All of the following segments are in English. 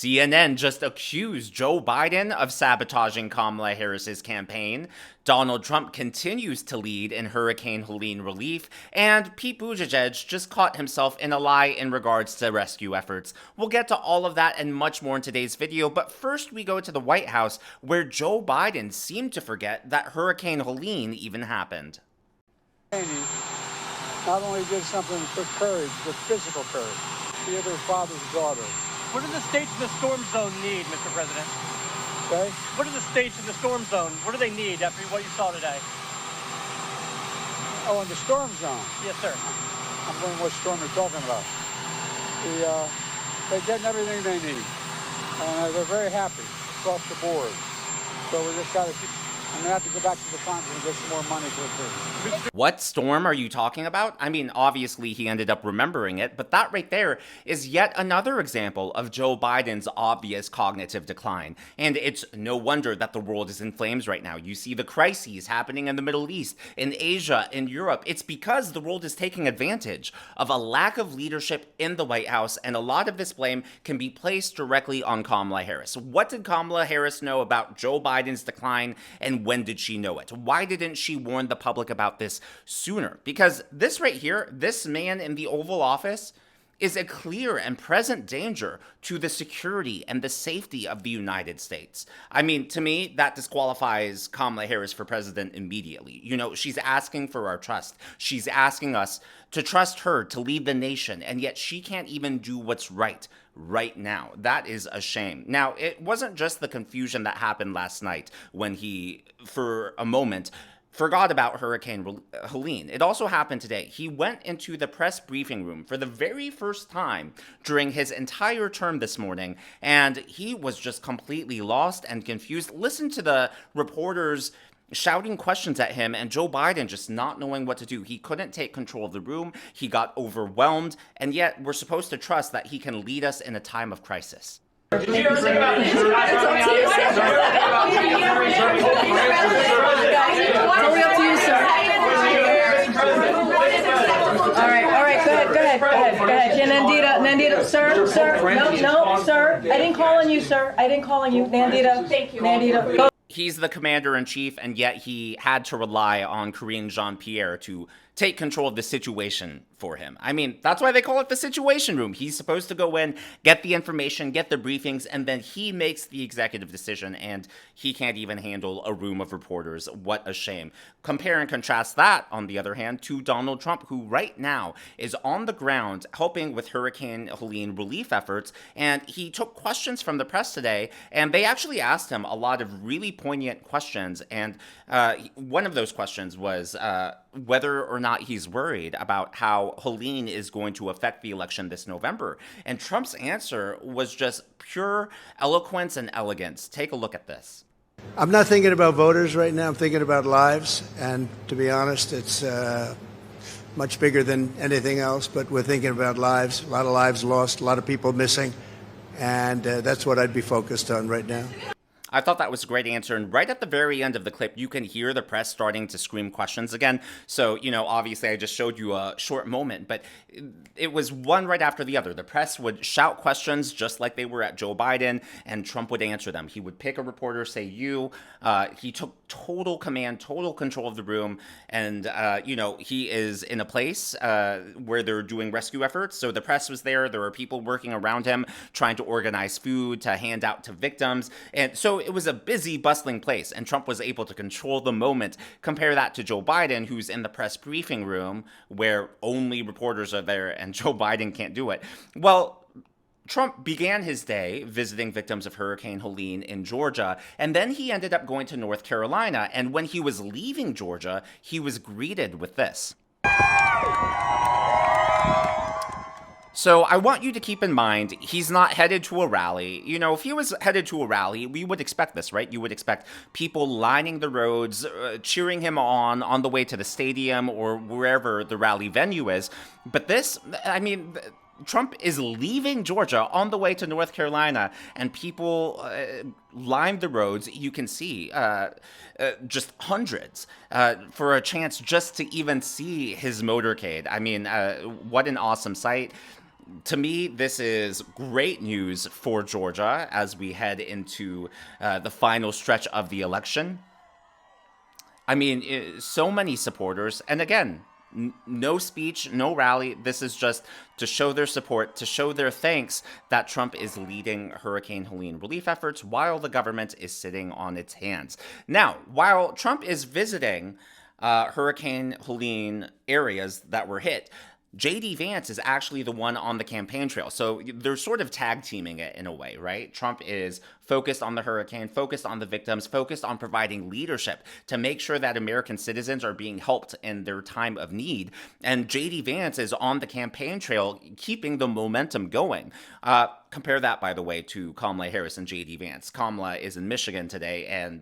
CNN just accused Joe Biden of sabotaging Kamala Harris's campaign. Donald Trump continues to lead in Hurricane Helene relief, and Pete Buttigieg just caught himself in a lie in regards to rescue efforts. We'll get to all of that and much more in today's video, but first we go to the White House, where Joe Biden seemed to forget that Hurricane Helene even happened. Not only did something for courage, but physical courage. She is her father's daughter. What do the states in the storm zone need, Mr. President? Okay? What do the states in the storm zone, what do they need after what you saw today? Oh, in the storm zone? Yes, sir. I'm wondering what storm you're talking about. They're getting everything they need. And they're very happy across the board. So we just got to keep... I'm going to have to go back to the Congress and get some more money for it. What storm are you talking about? I mean, obviously he ended up remembering it, but that right there is yet another example of Joe Biden's obvious cognitive decline. And it's no wonder that the world is in flames right now. You see the crises happening in the Middle East, in Asia, in Europe. It's because the world is taking advantage of a lack of leadership in the White House, and a lot of this blame can be placed directly on Kamala Harris. What did Kamala Harris know about Joe Biden's decline, and when did she know it? Why didn't she warn the public about this sooner? Because this right here, this man in the Oval Office, is a clear and present danger to the security and the safety of the United States. I mean, to me, that disqualifies Kamala Harris for president immediately. You know, she's asking for our trust. She's asking us to trust her to lead the nation, and yet she can't even do what's right now. That is a shame. Now, it wasn't just the confusion that happened last night when he, for a moment, forgot about Hurricane Helene. It also happened today. He went into the press briefing room for the very first time during his entire term this morning, and he was just completely lost and confused. Listen to the reporters shouting questions at him, and Joe Biden just not knowing what to do. He couldn't take control of the room. He got overwhelmed, and yet we're supposed to trust that he can lead us in a time of crisis. Did you ever think about this? Totally up to you, sir. All right, go ahead. Nandita, sir, no, sir. I didn't call on you, sir. Nandita. Thank you. Nandita, go. He's the commander-in-chief, and yet he had to rely on Karine Jean-Pierre to take control of the situation for him. I mean, that's why they call it the Situation Room. He's supposed to go in, get the information, get the briefings, and then he makes the executive decision, and he can't even handle a room of reporters. What a shame. Compare and contrast that, on the other hand, to Donald Trump, who right now is on the ground helping with Hurricane Helene relief efforts, and he took questions from the press today, and they actually asked him a lot of really poignant questions, and one of those questions was whether or not he's worried about how Helene is going to affect the election this November. And Trump's answer was just pure eloquence and elegance. Take a look at this. I'm not thinking about voters right now. I'm thinking about lives. And to be honest, it's much bigger than anything else. But we're thinking about lives, a lot of lives lost, a lot of people missing. And that's what I'd be focused on right now. I thought that was a great answer, and right at the very end of the clip, you can hear the press starting to scream questions again. So, you know, obviously I just showed you a short moment, but it was one right after the other. The press would shout questions just like they were at Joe Biden, and Trump would answer them. He would pick a reporter, say you. He took total command, total control of the room, and, you know, he is in a place where they're doing rescue efforts. So the press was there. There were people working around him, trying to organize food to hand out to victims. And so it was a busy, bustling place, and Trump was able to control the moment. Compare that to Joe Biden, who's in the press briefing room where only reporters are there and Joe Biden can't do it. Well, Trump began his day visiting victims of Hurricane Helene in Georgia, and then he ended up going to North Carolina. And when he was leaving Georgia, he was greeted with this. So I want you to keep in mind, he's not headed to a rally. You know, if he was headed to a rally, we would expect this, right? You would expect people lining the roads, cheering him on the way to the stadium or wherever the rally venue is. But this, I mean, Trump is leaving Georgia on the way to North Carolina, and people lined the roads. You can see just hundreds for a chance just to even see his motorcade. I mean, what an awesome sight. to me, this is great news for Georgia as we head into the final stretch of the election. I mean, so many supporters, and again, no speech, no rally. This is just to show their support, to show their thanks that Trump is leading Hurricane Helene relief efforts while the government is sitting on its hands. Now, while Trump is visiting Hurricane Helene areas that were hit, J.D. Vance is actually the one on the campaign trail. So they're sort of tag teaming it in a way, right? Trump is focused on the hurricane, focused on the victims, focused on providing leadership to make sure that American citizens are being helped in their time of need. And J.D. Vance is on the campaign trail, keeping the momentum going. Compare that, by the way, to Kamala Harris and J.D. Vance. Kamala is in Michigan today,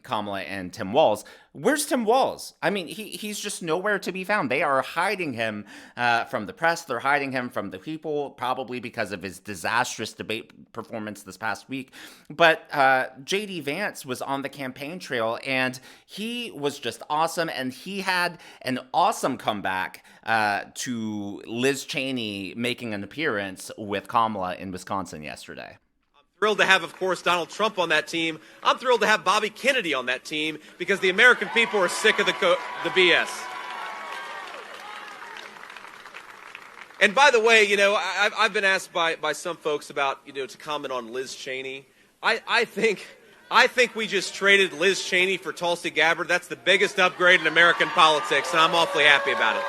Kamala and Tim Walz. Where's Tim Walz? I mean, he's just nowhere to be found. They are hiding him from the press. They're hiding him from the people, probably because of his disastrous debate performance this past week. But J.D. Vance was on the campaign trail, and he was just awesome. And he had an awesome comeback to Liz Cheney making an appearance with Kamala in Wisconsin yesterday. Thrilled to have, of course, Donald Trump on that team. I'm thrilled to have Bobby Kennedy on that team because the American people are sick of the BS. And by the way, you know, I've been asked by some folks about, you know, to comment on Liz Cheney. I think we just traded Liz Cheney for Tulsi Gabbard. That's the biggest upgrade in American politics, and I'm awfully happy about it.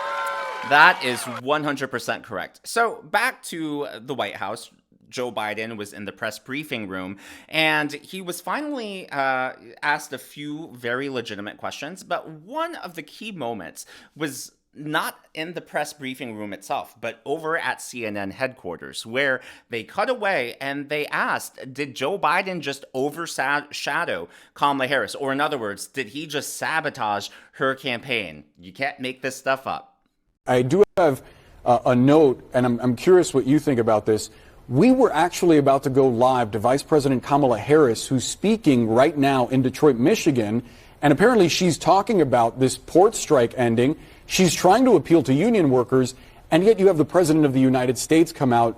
That is 100% correct. So back to the White House. Joe Biden was in the press briefing room, and he was finally asked a few very legitimate questions. But one of the key moments was not in the press briefing room itself, but over at CNN headquarters, where they cut away and they asked, did Joe Biden just overshadow Kamala Harris? Or in other words, did he just sabotage her campaign? You can't make this stuff up. I do have a note, and I'm curious what you think about this. We were actually about to go live to Vice President Kamala Harris, who's speaking right now in Detroit, Michigan, and apparently she's talking about this port strike ending. She's trying to appeal to union workers, and yet you have the President of the United States come out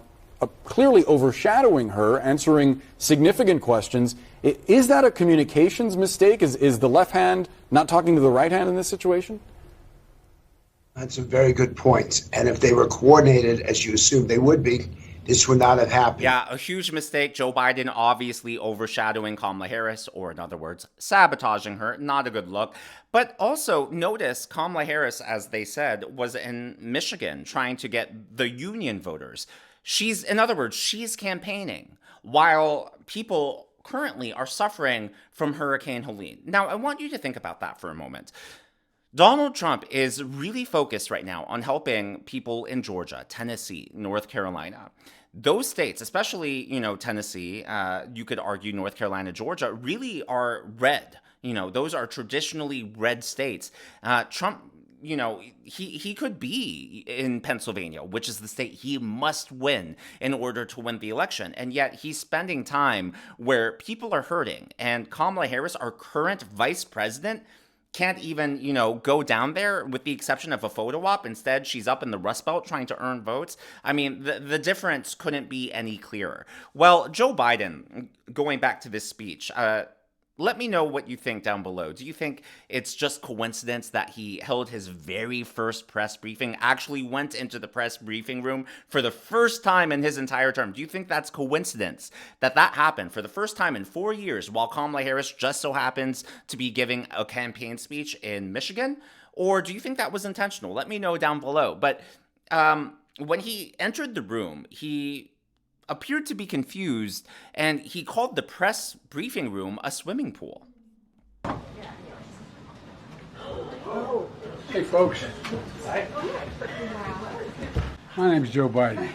clearly overshadowing her, answering significant questions. Is that a communications mistake? Is the left hand not talking to the right hand in this situation? That's a very good point. And if they were coordinated, as you assume they would be, this would not have happened. Yeah, a huge mistake. Joe Biden obviously overshadowing Kamala Harris, or in other words, sabotaging her. Not a good look. But also notice Kamala Harris, as they said, was in Michigan trying to get the union voters. In other words, she's campaigning while people currently are suffering from Hurricane Helene. Now, I want you to think about that for a moment. Donald Trump is really focused right now on helping people in Georgia, Tennessee, North Carolina. Those states, especially, Tennessee, you could argue North Carolina, Georgia, really are red. Those are traditionally red states. Trump, he could be in Pennsylvania, which is the state he must win in order to win the election. And yet he's spending time where people are hurting. And Kamala Harris, our current vice president, can't even, go down there with the exception of a photo op. Instead, she's up in the Rust Belt trying to earn votes. I mean, the difference couldn't be any clearer. Well, Joe Biden, going back to this speech, let me know what you think down below. Do you think it's just coincidence that he held his very first press briefing, actually went into the press briefing room for the first time in his entire term? Do you think that's coincidence that happened for the first time in 4 years while Kamala Harris just so happens to be giving a campaign speech in Michigan? Or do you think that was intentional? Let me know down below. But when he entered the room, he appeared to be confused, and he called the press briefing room a swimming pool. Hey, folks. My name's Joe Biden.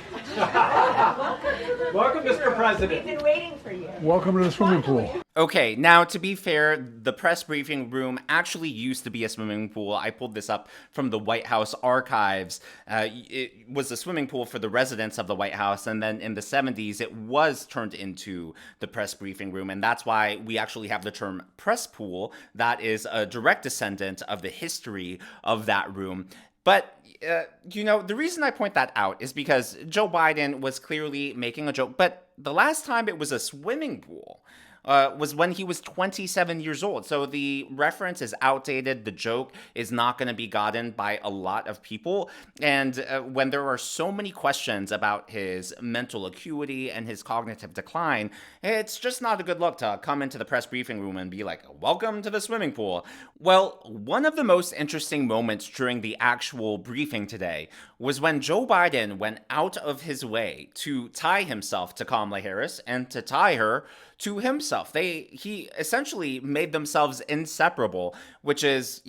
Welcome, Mr. President. We've been waiting for you. Welcome to the swimming pool. Okay, now to be fair, the press briefing room actually used to be a swimming pool. I pulled this up from the White House archives. It was a swimming pool for the residents of the White House, and then in the 70s, it was turned into the press briefing room, and that's why we actually have the term press pool. That is a direct descendant of the history of that room. But, the reason I point that out is because Joe Biden was clearly making a joke, but the last time it was a swimming pool was when he was 27 years old. So the reference is outdated. The joke is not going to be gotten by a lot of people. And when there are so many questions about his mental acuity and his cognitive decline, it's just not a good look to come into the press briefing room and be like, welcome to the swimming pool. Well, one of the most interesting moments during the actual briefing today was when Joe Biden went out of his way to tie himself to Kamala Harris and to tie her to himself. He essentially made themselves inseparable, which is,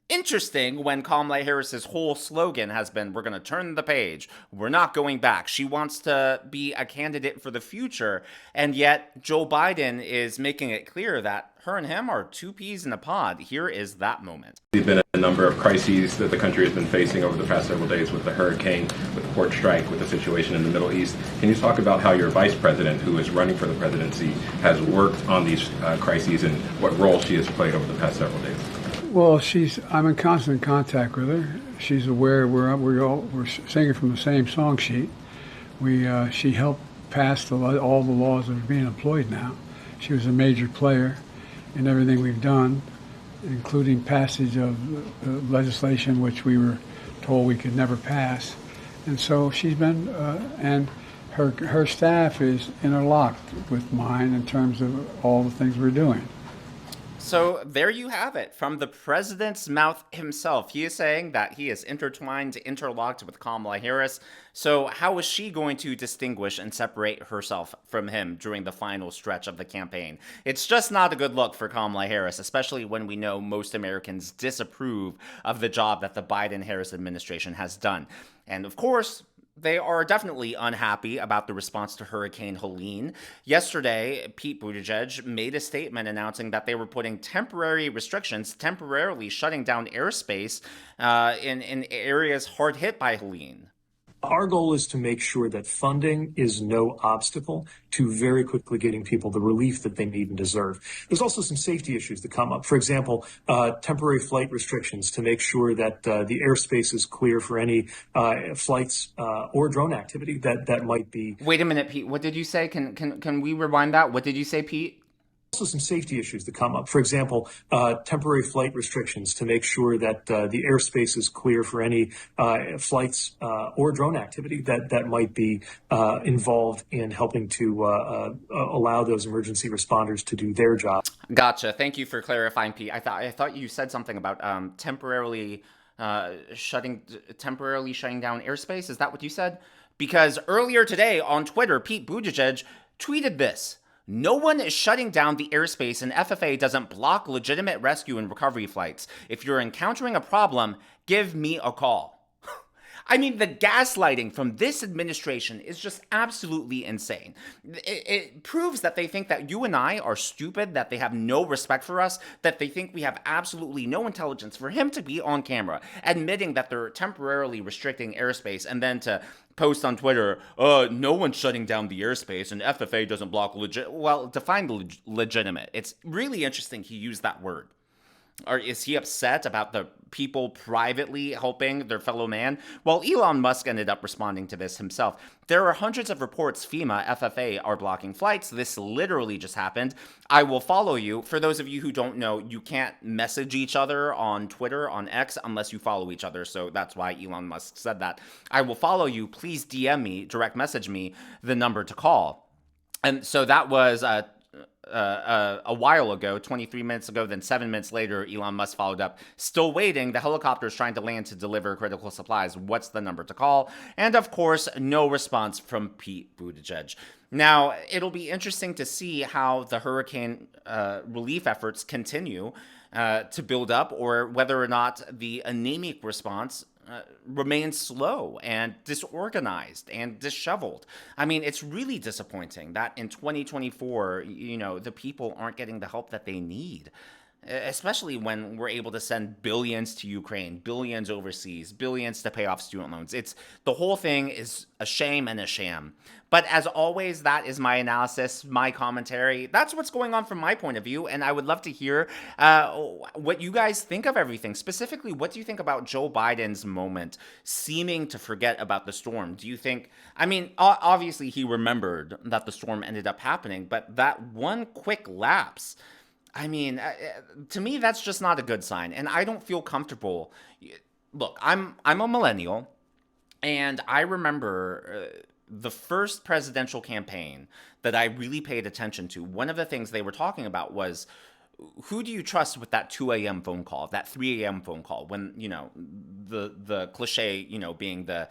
interesting when Kamala Harris's whole slogan has been, we're going to turn the page. We're not going back. She wants to be a candidate for the future. And yet Joe Biden is making it clear that her and him are two peas in a pod. Here is that moment. There's been a number of crises that the country has been facing over the past several days with the hurricane, with the port strike, with the situation in the Middle East. Can you talk about how your vice president, who is running for the presidency, has worked on these crises and what role she has played over the past several days? Well, I'm in constant contact with her. She's aware we're singing from the same song sheet. She helped pass all the laws that are being employed now. She was a major player in everything we've done, including passage of legislation which we were told we could never pass. And so she's been, and her staff is interlocked with mine in terms of all the things we're doing. So there you have it, from the president's mouth himself. He is saying that he is interlocked with Kamala Harris. So how is she going to distinguish and separate herself from him during the final stretch of the campaign? It's just not a good look for Kamala Harris, especially when we know most Americans disapprove of the job that the Biden-Harris administration has done. And of course, they are definitely unhappy about the response to Hurricane Helene. Yesterday, Pete Buttigieg made a statement announcing that they were putting temporary restrictions, temporarily shutting down airspace in areas hard hit by Helene. Our goal is to make sure that funding is no obstacle to very quickly getting people the relief that they need and deserve. There's also some safety issues that come up. For example, temporary flight restrictions to make sure that the airspace is clear for any flights or drone activity that might be. Wait a minute, Pete. What did you say? Can we rewind that? What did you say, Pete? Also some safety issues that come up. For example, temporary flight restrictions to make sure that the airspace is clear for any flights or drone activity that might be involved in helping to allow those emergency responders to do their job. Gotcha. Thank you for clarifying, Pete. I thought you said something about temporarily shutting down airspace. Is that what you said? Because earlier today on Twitter, Pete Buttigieg tweeted this. No one is shutting down the airspace, and FFA doesn't block legitimate rescue and recovery flights. If you're encountering a problem, give me a call. I mean, the gaslighting from this administration is just absolutely insane. It proves that they think that you and I are stupid, that they have no respect for us, that they think we have absolutely no intelligence. For him to be on camera admitting that they're temporarily restricting airspace and then to post on Twitter, no one's shutting down the airspace and FFA doesn't block define legitimate. It's really interesting he used that word. Or is he upset about the people privately helping their fellow man? Well, Elon Musk ended up responding to this himself. There are hundreds of reports FEMA, FFA are blocking flights. This literally just happened. I will follow you. For those of you who don't know, you can't message each other on Twitter, on X, unless you follow each other. So that's why Elon Musk said that. I will follow you. Please DM me, direct message me, the number to call. And so that was a while ago, 23 minutes ago, then 7 minutes later, Elon Musk followed up. Still waiting. The helicopter is trying to land to deliver critical supplies. What's the number to call? And of course, no response from Pete Buttigieg. Now, it'll be interesting to see how the hurricane relief efforts continue to build up, or whether or not the anemic response remains slow and disorganized and disheveled. I mean, it's really disappointing that in 2024, the people aren't getting the help that they need. especially when we're able to send billions to Ukraine, billions overseas, billions to pay off student loans. It's the whole thing is a shame and a sham. But as always, that is my analysis, my commentary. That's what's going on from my point of view, and I would love to hear what you guys think of everything. Specifically, what do you think about Joe Biden's moment seeming to forget about the storm? Do you think, I mean, obviously he remembered that the storm ended up happening, but that one quick lapse, I mean, to me, that's just not a good sign, and I don't feel comfortable. Look, I'm a millennial, and I remember the first presidential campaign that I really paid attention to. One of the things they were talking about was, who do you trust with that 2 a.m. phone call, that 3 a.m. phone call, when, you know, the cliche, you know, being the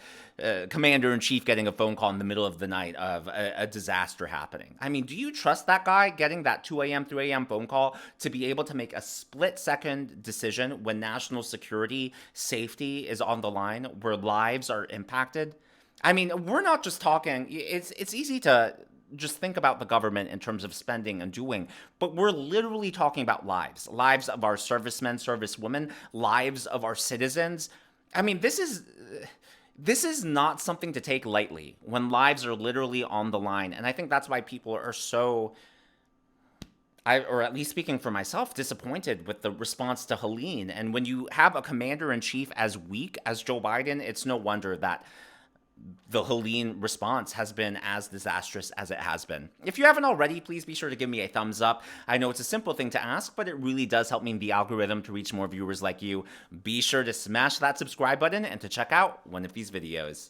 commander-in-chief getting a phone call in the middle of the night of a disaster happening. I mean, do you trust that guy getting that 2 a.m., 3 a.m. phone call to be able to make a split-second decision when national security, safety is on the line, where lives are impacted? I mean, we're not just talking, it's easy to just think about the government in terms of spending and doing, but we're literally talking about lives of our servicemen, servicewomen, lives of our citizens. I mean, this is not something to take lightly when lives are literally on the line. And I think that's why people are so, or at least speaking for myself, disappointed with the response to Helene. And when you have a commander-in-chief as weak as Joe Biden, it's no wonder that the Helene response has been as disastrous as it has been. If you haven't already, please be sure to give me a thumbs up. I know it's a simple thing to ask, but it really does help me in the algorithm to reach more viewers like you. Be sure to smash that subscribe button and to check out one of these videos.